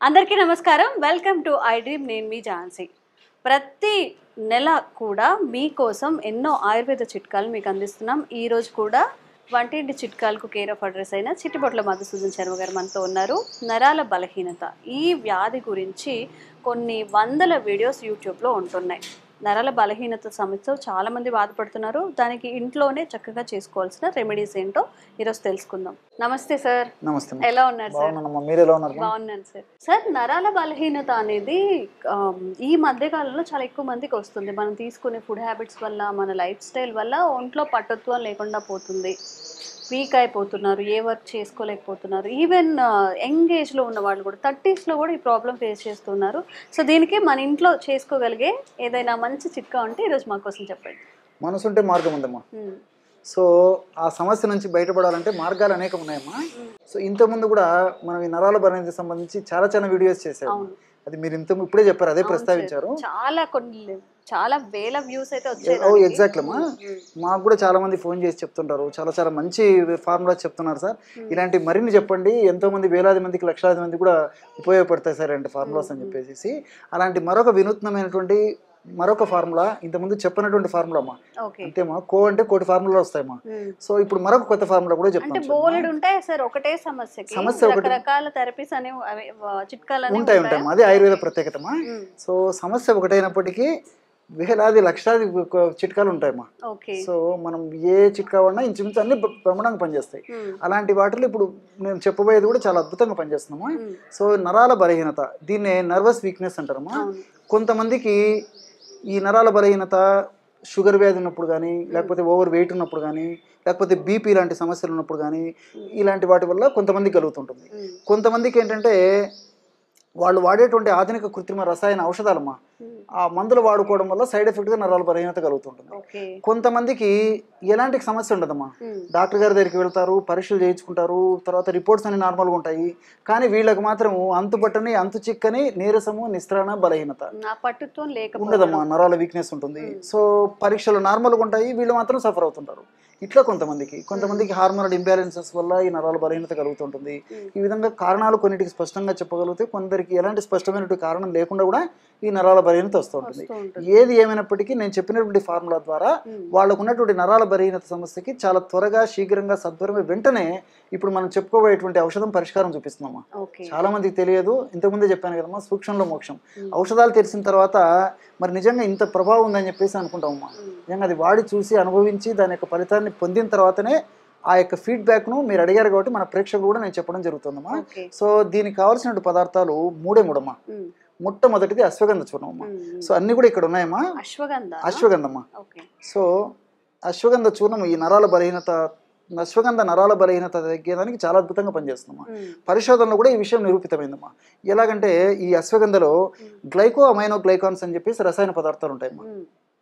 అందరికీ నమస్కారం. Welcome to I dream. నేను మీ ఝాన్సీ. ప్రతి నెల కూడా మీకోసం ఎన్నో ఆయుర్వేద చిట్కాలు మీకు అందిస్తున్నాం. ఈరోజు కూడా వంటింటి చిట్కాలకు కేర్ ఆఫ్ అడ్రస్ అయిన చిట్టిబొట్ల మధుసూదన్ శర్మ గారు మనతో ఉన్నారు. నరాల బలహీనత ఈ వ్యాధి గురించి కొన్ని వందల వీడియోస్ యూట్యూబ్లో ఉంటున్నాయి. నరాల బలహీనత సమస్యతో చాలామంది బాధపడుతున్నారు. దానికి ఇంట్లోనే చక్కగా చేసుకోవాల్సిన రెమెడీస్ ఏంటో ఈరోజు తెలుసుకుందాం. నమస్తే సార్. నమస్తే. ఎలా ఉన్నారు సార్? మీరు ఎలా ఉన్నారు? బాగున్నాను సార్. సార్, నరాల బలహీనత అనేది ఈ మధ్య కాలంలో చాలా ఎక్కువ మందికి వస్తుంది. మనం తీసుకునే ఫుడ్ హ్యాబిట్స్ వల్ల, మన లైఫ్ స్టైల్ వల్ల ఒంట్లో పట్టుత్వం లేకుండా పోతుంది. వీక్ అయిపోతున్నారు, ఏ వర్క్ చేసుకోలేకపోతున్నారు. ఈవెన్ యంగ్ ఏజ్లో ఉన్న వాళ్ళు కూడా 30sలో కూడా ఈ ప్రాబ్లం ఫేస్ చేస్తున్నారు. సో దీనికి మన ఇంట్లో చేసుకోగలిగే ఏదైనా మంచి చిట్కా ఉంటే ఈరోజు మా కోసం చెప్పండి. మనసుంటే మార్గం ఉందమ్మా. సో ఆ సమస్య నుంచి బయటపడాలంటే మార్గాలు అనేకం ఉన్నాయమ్మా. సో ఇంతకుముందు కూడా మనం ఈ నరాల బలహీనతకి సంబంధించి చాలా వీడియోస్ చేసాము. అది మీరు ఇప్పుడే చెప్పారు, అదే ప్రస్తావించారు. చాలా వేల వ్యూస్ అయితే వచ్చాయి. ఎగ్జాక్ట్లీ అమ్మా. మాకు కూడా చాలా మంది ఫోన్ చేసి చెప్తుంటారు, చాలా మంచి ఫార్ములా చెప్తున్నారు సార్, ఇలాంటి మరిన్ని చెప్పండి, ఎంతో మంది వేలాది మందికి లక్షలాది మంది కూడా ఉపయోగపడతాయి సార్ అంటే ఫార్ములాస్ అని చెప్పేసి. అలాంటి మరొక వినూత్నమైనటువంటి మరొక ఫార్ములా ఇంతకుముందు చెప్పినటువంటి ఫార్ములా అమ్మా. అంతేమా, కో అంటే కోటి ఫార్ములా వస్తాయమ్మా. సో ఇప్పుడు మరొక కొత్త ఫార్ములా కూడా చెప్తాను. సమస్య రకరకాల థెరపీస్ అనేవి చిట్కాలు ఉంటాయమ్మా. అది ఆయుర్వేద ప్రత్యేకతమ్మా. సో సమస్య ఒకటైనప్పటికీ వేలాది లక్షలాది చిట్కాలు ఉంటాయమ్మా. సో మనం ఏ చిట్కా ఉన్నా ఇంచుమించు అన్ని బ్రహ్మాండంగా పనిచేస్తాయి. అలాంటి వాటిలో ఇప్పుడు నేను చెప్పబోయేది కూడా చాలా అద్భుతంగా పనిచేస్తున్నామా. సో నరాల బలహీనత, దీన్నే నర్వస్ వీక్నెస్ అంటారమ్మా. కొంతమందికి ఈ నరాల బలహీనత షుగర్ వ్యాధి ఉన్నప్పుడు కానీ, లేకపోతే ఓవర్ వెయిట్ ఉన్నప్పుడు కానీ, లేకపోతే బీపీ లాంటి సమస్యలు ఉన్నప్పుడు కానీ, ఇలాంటి వాటి వల్ల కొంతమందికి కలుగుతుంటుంది. కొంతమందికి ఏంటంటే వాళ్ళు వాడేటువంటి ఆధునిక కృత్రిమ రసాయన ఔషధాలమ్మా, ఆ మందులు వాడుకోవడం వల్ల సైడ్ ఎఫెక్ట్గా నరాల బలహీనత కలుగుతుంటుంది. కొంతమందికి ఎలాంటి సమస్య ఉండదమ్మా. డాక్టర్ గారి దగ్గరికి వెళ్తారు, పరీక్షలు చేయించుకుంటారు, తర్వాత రిపోర్ట్స్ అన్ని నార్మల్గా ఉంటాయి. కానీ వీళ్ళకి మాత్రం అంతుపట్టని అంతు చిక్కని నీరసము, నిస్త్రాణ, బలహీనత ఉండదమ్మా. నరాల వీక్నెస్ ఉంటుంది. సో పరీక్షలు నార్మల్గా ఉంటాయి, వీళ్ళు మాత్రం సఫర్ అవుతుంటారు. ఇట్లా కొంతమందికి హార్మోనల్ ఇంబ్యాలెన్సెస్ వల్ల ఈ నరాల బలహీనత కలుగుతుంటుంది. ఈ విధంగా కారణాలు కొన్నిటికి స్పష్టంగా చెప్పగలిగితే, కొందరికి ఎలాంటి స్పష్టమైనటువంటి కారణం లేకుండా కూడా ఈ నరాల బలహీనత వస్తూ ఉంటుంది. ఏది ఏమైనప్పటికీ నేను చెప్పినటువంటి ఫార్ములా ద్వారా వాళ్ళకు ఉన్నటువంటి నరాల బలహీనత సమస్యకి చాలా త్వరగా, శీఘ్రంగా, సత్వరమే, వెంటనే ఇప్పుడు మనం చెప్పుకోబోయేటువంటి ఔషధం పరిష్కారం చూపిస్తున్నామా. చాలా మందికి తెలియదు, ఇంతకుముందే చెప్పాను కదమ్మా, సూక్ష్మంలో మోక్షం. ఔషధాలు తెలిసిన తర్వాత మరి నిజంగా ఇంత ప్రభావం ఉందని చెప్పేసి అనుకుంటామమ్మా. నిజంగా అది వాడి చూసి అనుభవించి దాని యొక్క ఫలితాన్ని పొందిన తర్వాతనే ఆ యొక్క ఫీడ్బ్యాక్ను మీరు అడిగారు కాబట్టి మన ప్రేక్షకులు కూడా నేను చెప్పడం జరుగుతుందమ్మా. సో దీనికి కావాల్సిన పదార్థాలు మూడేమూడమ్మా. మొట్టమొదటిది అశ్వగంధ చూర్ణం అమ్మా. సో అన్ని కూడా ఇక్కడ ఉన్నాయమ్మా. అశ్వగంధమ్మా. సో అశ్వగంధ చూర్ణం ఈ నరాల బలహీనత, నరాల బలహీనత తగ్గేదానికి చాలా అద్భుతంగా పనిచేస్తుందమ్మా. పరిశోధనలో కూడా ఈ విషయం నిరూపితమైందమ్మా. ఎలాగంటే ఈ అశ్వగంధలో గ్లైకో అమైనో గ్లైకాన్స్ అని చెప్పేసి రసాయన పదార్థాలు ఉంటాయమ్మా.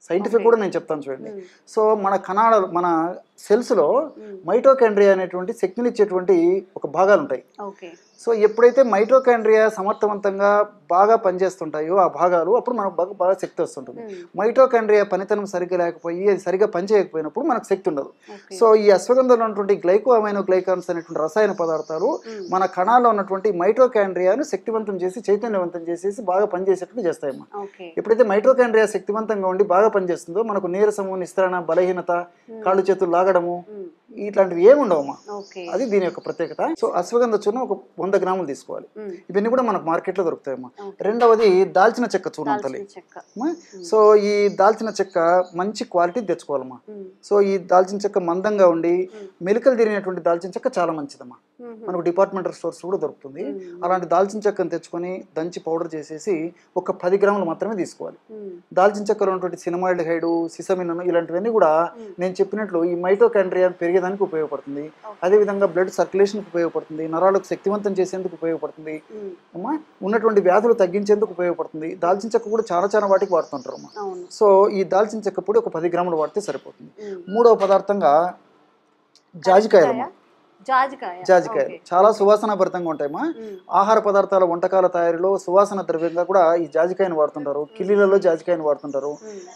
సైంటిఫిక్ కూడా నేను చెప్తాను చూడండి. సో మన సెల్స్లో మైటోకాండ్రియా అనేటువంటి శక్తినిచ్చేటువంటి ఒక భాగాలు ఉంటాయి. సో ఎప్పుడైతే మైటోకాండ్రియా సమర్థవంతంగా బాగా పనిచేస్తుంటాయో ఆ భాగాలు, అప్పుడు మనకు బాగా శక్తి వస్తుంటుంది. మైటోకాండ్రియా పనితనం సరిగ్గా లేకపోయి, అది సరిగ్గా పనిచేయకపోయినప్పుడు మనకు శక్తి ఉండదు. సో ఈ అశ్వగంధంలో ఉన్నటువంటి గ్లైకో అమైనో గ్లైకాన్స్ అనేటువంటి రసాయన పదార్థాలు మన కణాల్లో ఉన్నటువంటి మైటోకాండ్రియాను శక్తివంతం చేసి, చైతన్యవంతం చేసేసి బాగా పనిచేసేటట్టు చేస్తాయమ్మా. ఎప్పుడైతే మైటోకాండ్రియా శక్తివంతంగా ఉండి బాగా పనిచేస్తుందో మనకు నీరసము, నిస్త్రాణ, బలహీనత, కాళ్ళు చేతులు లాగడము, ఇట్లాంటివి ఏమి ఉండవమ్మా. అది దీని యొక్క ప్రత్యేకత. సో అశ్వగంధ చూర్ణం ఒక 100 గ్రాములు తీసుకోవాలి. ఇవన్నీ కూడా మనకు మార్కెట్లో దొరుకుతాయమ్మా. రెండవది దాల్చిన చెక్క చూర్ణం తల్లి. సో ఈ దాల్చిన చెక్క మంచి క్వాలిటీ తెచ్చుకోవాలమ్మా. సో ఈ దాల్చిన చెక్క మందంగా ఉండి మెలికలు తిరిగినటువంటి దాల్చిన చెక్క చాలా మంచిదమ్మా. మనకు డిపార్ట్మెంటల్ స్టోర్స్ కూడా దొరుకుతుంది. అలాంటి దాల్చిన చెక్కను తెచ్చుకొని దంచి పౌడర్ చేసేసి ఒక 10 గ్రాములు మాత్రమే తీసుకోవాలి. దాల్చిన చెక్కలో ఉన్నటువంటి సినమాల్డిహైడ్, సిసమిన్ ఇలాంటివన్నీ కూడా నేను చెప్పినట్లు ఈ మైటోకాండ్రియా పెరిగేదానికి ఉపయోగపడుతుంది. అదేవిధంగా బ్లడ్ సర్క్యులేషన్కి ఉపయోగపడుతుంది, నరాలకు శక్తివంతం చేసేందుకు ఉపయోగపడుతుంది అమ్మా, ఉన్నటువంటి వ్యాధులు తగ్గించేందుకు ఉపయోగపడుతుంది. దాల్చిన చెక్క కూడా చాలా వాటికి వాడుతుంటారు అమ్మా. సో ఈ దాల్చిన చెక్క పొడి ఒక 10 గ్రాములు వాడితే సరిపోతుంది. మూడవ పదార్థంగా జాజికాయలమ్మా. జాజికాయలు చాలా సువాసన భరితంగా ఉంటాయమ్మా. ఆహార పదార్థాల వంటకాల తయారీలో సువాసన ద్రవ్యంగా కూడా ఈ జాజికాయని వాడుతుంటారు, కిల్లీలలో జాజికాయని వాడుతుంటారు.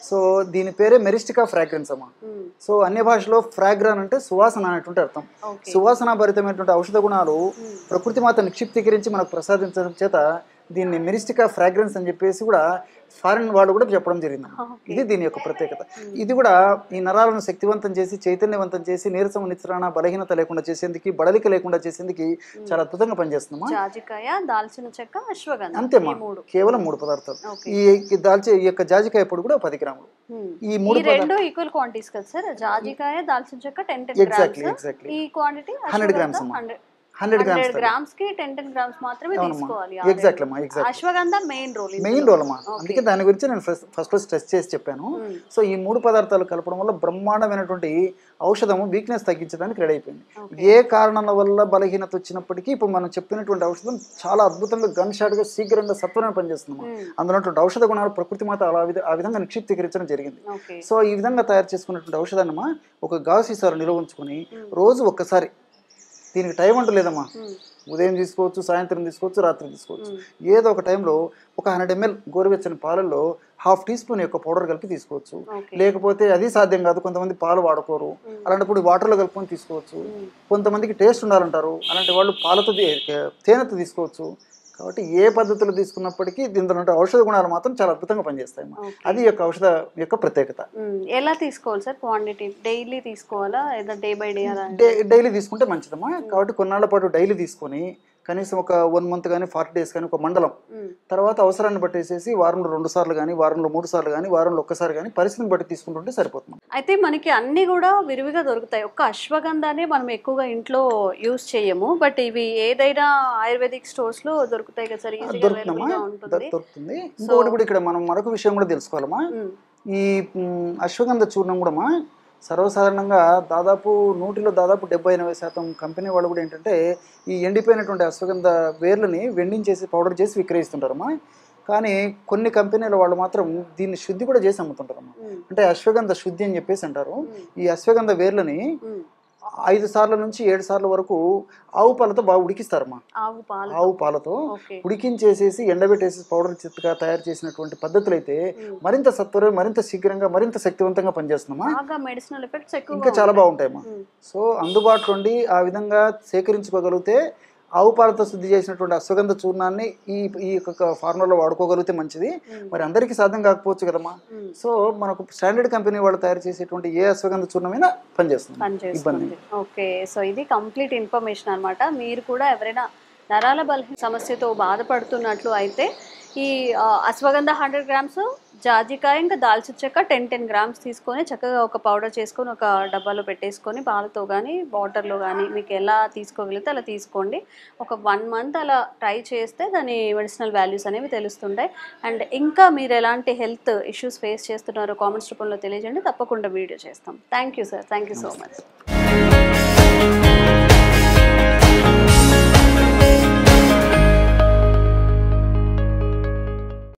సో దీని పేరే మెరిస్టికా ఫ్రాగ్రెన్స్ అమ్మా. సో అన్య భాషలో ఫ్రాగ్రాన్ అంటే సువాసన అనేటువంటి అర్థం. సువాసన భరితమైనటువంటి ఔషధ గుణాలు ప్రకృతి మాత నిక్షిప్తీకరించి మనకు ప్రసాదించడం చేత దీన్ని మెరిస్టికా ఫ్రాగ్రెన్స్ అని చెప్పేసి కూడా ఫారిన్ వాళ్ళు కూడా చెప్పడం జరిగింది. ఇది దీని యొక్క ప్రత్యేకత. ఇది కూడా ఈ నరాలను శక్తివంతం చేసి చైతన్యవంతం చేసి నీరసం నిత్రాణ బలహీనత లేకుండా చేసేందుకు బడలిక లేకుండా చేసేందుకు చాలా అద్భుతంగా పనిచేస్తుందమ్మా. అంతేమ్మా, కేవలం 3 పదార్థాలు. ఈ యొక్క జాజికాయ పొడి కూడా 10 గ్రాములు. ఈ 3 ఈక్వల్ క్వాంటిటీస్ కదా సార్? జాజికాయ, దాల్చిన చెక్క 10 ఎగ్జాక్ట్లీ ఈ క్వాంటిటీ 100 గ్రామ్స్ అమ్మా. 100 గ్రామ్స్ కి 10 గ్రామ్స్ మాత్రమే తీసుకోవాలి. ఎగ్జాక్ట్లీ అమ్మా, ఎగ్జాక్ట్లీ. అశ్వగంధ మెయిన్ రోల్ అమ్మా. అందుకే దాని గురించి నేను ఫస్ట్ స్ట్రెస్ చేసి చెప్పాను. సో ఈ 3 పదార్థాలు కలపడం వల్ల బ్రహ్మాండమైనటువంటి ఔషధము వీక్నెస్ తగ్గించడానికి రెడీ అయిపోయింది. ఏ కారణాల వల్ల బలహీనత వచ్చినప్పటికీ ఇప్పుడు మనం చెప్పినటువంటి ఔషధం చాలా అద్భుతంగా గన్ షాట్ గా శీఘ్రంగా సత్వరమే పనిచేస్తుంది. అందులో ఔషధ గుణాలు ప్రకృతి మాత ఆ విధంగా నిక్షిప్తీకరించడం జరిగింది. సో ఈ విధంగా తయారు చేసుకున్నటువంటి ఔషధాన్ని ఒక గాజు సీసాలో నిల్వ ఉంచుకొని రోజు ఒక్కసారి, దీనికి టైం అంటూ లేదమ్మా, ఉదయం తీసుకోవచ్చు, సాయంత్రం తీసుకోవచ్చు, రాత్రి తీసుకోవచ్చు, ఏదో ఒక టైంలో ఒక 100 ml గోరువెచ్చని పాలల్లో 1/2 టీ స్పూన్ యొక్క పౌడర్ కలిపి తీసుకోవచ్చు. లేకపోతే అది సాధ్యం కాదు, కొంతమంది పాలు వాడుకోరు, అలాంటప్పుడు వాటర్లో కలుపుకొని తీసుకోవచ్చు. కొంతమందికి టేస్ట్ ఉండాలంటారు, అలాంటి వాళ్ళు పాలతో తేనెతో తీసుకోవచ్చు. కాబట్టి ఏ పద్ధతిలో తీసుకున్నప్పటికీ దీంట్లో ఔషధ గుణాలు మాత్రం చాలా అద్భుతంగా పనిచేస్తాయి. అది యొక్క ఔషధ యొక్క ప్రత్యేకత. ఎలా తీసుకోవాలి సార్? క్వాంటిటీ డైలీ తీసుకోవాలా, డే బై డే? డైలీ తీసుకుంటే మంచిదమ్మా. కాబట్టి కొన్నాళ్ళ పాటు డైలీ తీసుకొని కనీసం ఒక 1 month కానీ 40 days కానీ ఒక మండలం తర్వాత అవసరాన్ని బట్టేసేసి వారంలో 2 సార్లు కానీ, వారంలో 3 సార్లు కానీ, వారంలో 1 సారి కానీ పరిస్థితిని బట్టి తీసుకుంటుంటే సరిపోతుంది. అయితే మనకి అన్ని కూడా విరివిగా దొరుకుతాయి. ఒక్క అశ్వగంధానే మనం ఎక్కువగా ఇంట్లో యూజ్ చేయము, బట్ ఇవి ఏదైనా ఆయుర్వేదిక్ స్టోర్స్ లో దొరుకుతాయి కదా సార్? దొరుకుతుంది. ఇంకోటి కూడా ఇక్కడ మనం మరొక విషయం కూడా తెలుసుకోవాలమ్మా. ఈ అశ్వగంధ చూర్ణం కూడా సర్వసాధారణంగా దాదాపు 70-80% కంపెనీ వాళ్ళు కూడా ఏంటంటే ఈ ఎండిపోయినటువంటి అశ్వగంధ వేర్లని వెండింగ్ చేసి పౌడర్ చేసి విక్రయిస్తుంటారమ్మా. కానీ కొన్ని కంపెనీల వాళ్ళు మాత్రం దీన్ని శుద్ధి కూడా చేసి అమ్ముతుంటారమ్మా. అంటే అశ్వగంధ శుద్ధి అని చెప్పేసి అంటారు. ఈ అశ్వగంధ వేర్లని 5 సార్ల నుంచి 7 సార్ల వరకు ఆవు పాలతో బాగా ఉడికిస్తారమ్మా. ఆవు పాలతో ఉడికించేసేసి ఎండబెట్టేసి పౌడర్ చిత్తగా తయారు చేసినటువంటి పద్ధతులు అయితే మరింత సత్వరం, మరింత శీఘ్రంగా, మరింత శక్తివంతంగా పనిచేస్తున్నామా. ఇంకా చాలా బాగుంటాయమ్మా. సో అందుబాటులో ఉండి ఆ విధంగా సేకరించుకోగలిగితే ఆవు పాలతో శుద్ధి చేసినటువంటి అశ్వగంధ చూర్ణాన్ని ఈ ఫార్ములాలో వాడుకోగలిగితే మంచిది. మరి అందరికీ సాధ్యం కాకపోవచ్చు కదమ్మా. సో మనకు స్టాండర్డ్ కంపెనీ వాళ్ళు తయారు చేసేటువంటి ఏ అశ్వగంధ చూర్ణమైనా పనిచేస్తుంది, ఇబ్బంది. ఓకే, సో ఇది కంప్లీట్ ఇన్ఫర్మేషన్ అనమాట. మీరు కూడా ఎవరైనా నరాల బలహీన సమస్యతో బాధపడుతున్నట్లు అయితే ఈ అశ్వగంధ 100 గ్రామ్స్, జాజికాయ ఇంకా దాల్చిన చెక్క 10 గ్రామ్స్ తీసుకొని చక్కగా ఒక పౌడర్ చేసుకొని ఒక డబ్బాలో పెట్టేసుకొని పాలతో కానీ వాటర్లో కానీ మీకు ఎలా తీసుకోగలిగితే అలా తీసుకోండి. ఒక 1 month అలా ట్రై చేస్తే దాని మెడిసినల్ వాల్యూస్ అనేవి తెలుస్తుంటాయి. అండ్ ఇంకా మీరు ఎలాంటి హెల్త్ ఇష్యూస్ ఫేస్ చేస్తున్నారో కామెంట్స్ రూపంలో తెలియజేయండి, తప్పకుండా వీడియో చేస్తాం. Thank you sir, thank you so much.